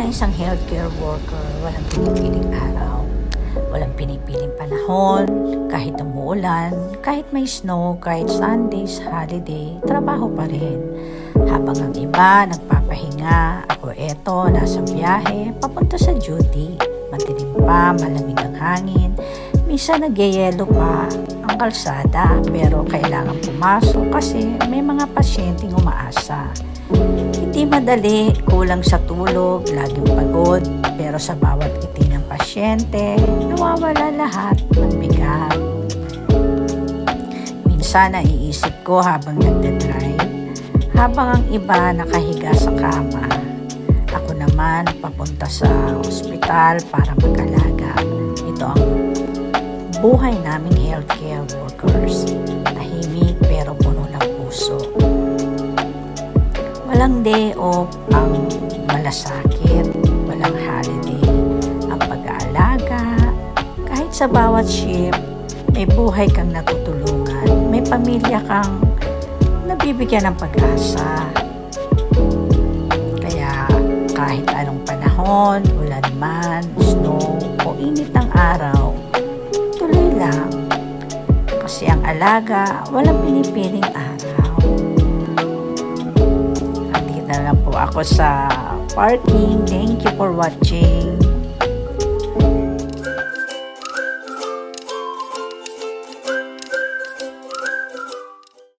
Bilang isang healthcare worker, walang pinipiling araw, walang pinipiling panahon, kahit umuulan, kahit may snow, kahit Sundays, holiday, trabaho pa rin. Habang ang iba nagpapahinga, ako eto, nasa biyahe, papunta sa duty. Madilim pa, malamig ang hangin, minsan nagyayelo pa ang kalsada, pero kailangan pumasok kasi may mga pasyenteng umaasa. Hindi madali, kulang sa tulog, laging pagod, pero sa bawat ngiti ng pasyente, nawawala lahat ng bigat. Minsan naiisip ko habang nagdadrive, habang ang iba nakahiga sa kama. Ako naman papunta sa ospital para mag-alaga. Ito ang buhay naming healthcare workers. Tahimik pero puno ng puso. Walang day off ang malasakit, walang holiday ang pag-aalaga. Kahit sa bawat shift, may buhay kang natutulungan, may pamilya kang nabibigyan ng pag-asa. Kaya kahit anong panahon, ulan man, snow o init ng araw, tuloy lang. Kasi ang alaga, walang pinipiling araw. Na lang po ako sa parking. Thank you for watching.